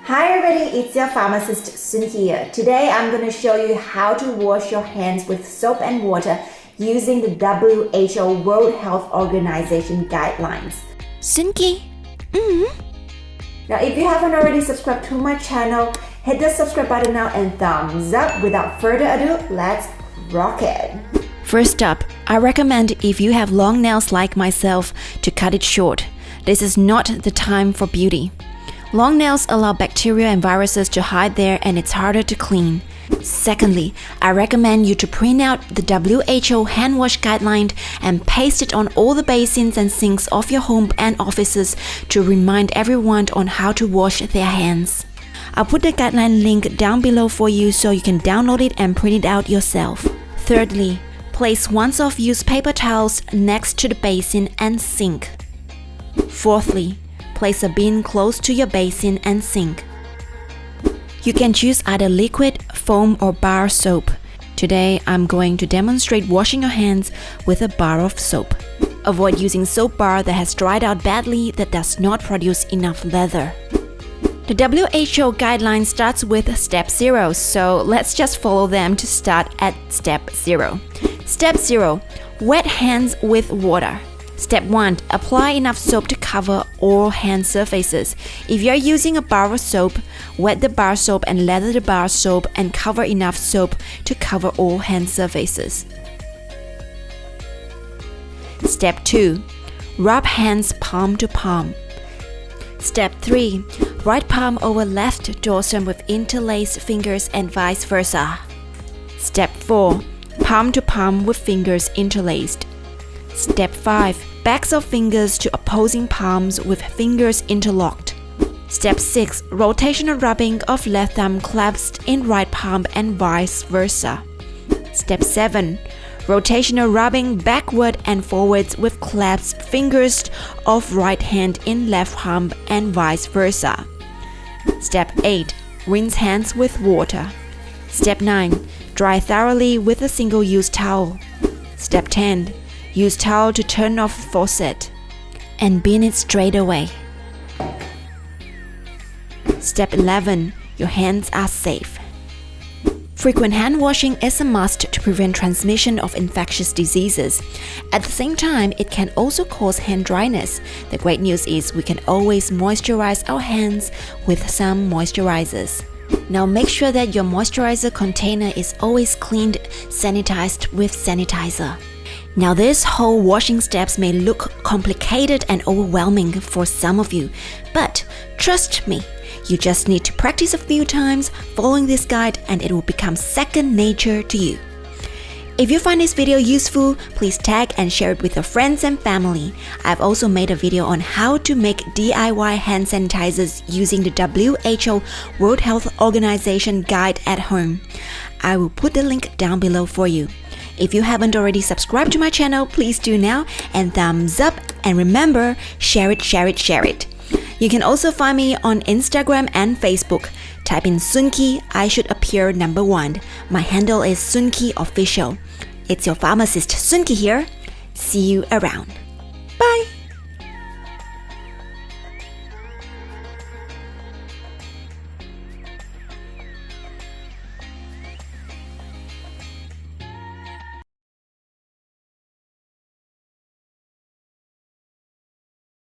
Hi everybody, it's your pharmacist Soonkie here. Today I'm going to show you how to wash your hands with soap and water using the WHO World Health Organization guidelines. Soonkie? Now if you haven't already subscribed to my channel, hit the subscribe button now and thumbs up. Without further ado, let's rock it. First up, I recommend if you have long nails like myself to cut it short. This is not the time for beauty. Long nails allow bacteria and viruses to hide there and it's harder to clean. Secondly, I recommend you to print out the WHO hand wash guideline and paste it on all the basins and sinks of your home and offices to remind everyone on how to wash their hands. I'll put the guideline link down below for you so you can download it and print it out yourself. Thirdly, place once-off used paper towels next to the basin and sink. Fourthly, place a bin close to your basin and sink. You can choose either liquid, foam or bar soap. Today, I'm going to demonstrate washing your hands with a bar of soap. Avoid using soap bar that has dried out badly that does not produce enough lather. The WHO guideline starts with step 0, so let's just follow them to start at step 0. Step 0. Wet hands with water. Step 1. Apply enough soap to cover all hand surfaces. If you are using a bar of soap, wet the bar soap and lather the bar soap and cover enough soap to cover all hand surfaces. Step 2. Rub hands palm to palm. Step 3. Right palm over left dorsum with interlaced fingers and vice versa. Step 4. Palm to palm with fingers interlaced. Step 5. Backs of fingers to opposing palms with fingers interlocked. Step 6. Rotational rubbing of left thumb clasped in right palm and vice versa. Step 7. Rotational rubbing backward and forwards with clasped fingers of right hand in left palm and vice versa. Step 8. Rinse hands with water. Step 9. Dry thoroughly with a single-use towel. Step 10. Use towel to turn off faucet and bin it straight away. Step 11. Your hands are safe. Frequent hand washing is a must to prevent transmission of infectious diseases. At the same time, it can also cause hand dryness. The great news is we can always moisturize our hands with some moisturizers. Now make sure that your moisturizer container is always cleaned, sanitized with sanitizer. Now this whole washing steps may look complicated and overwhelming for some of you, but trust me, you just need to practice a few times following this guide and it will become second nature to you. If you find this video useful, please tag and share it with your friends and family. I've also made a video on how to make DIY hand sanitizers using the WHO World Health Organization guide at home. I will put the link down below for you. If you haven't already subscribed to my channel, please do now and thumbs up, and remember, share it, share it, share it. You can also find me on Instagram and Facebook. Type in Soonkie, I should appear number 1. My handle is Soonkie Official. It's your pharmacist Soonkie here. See you around.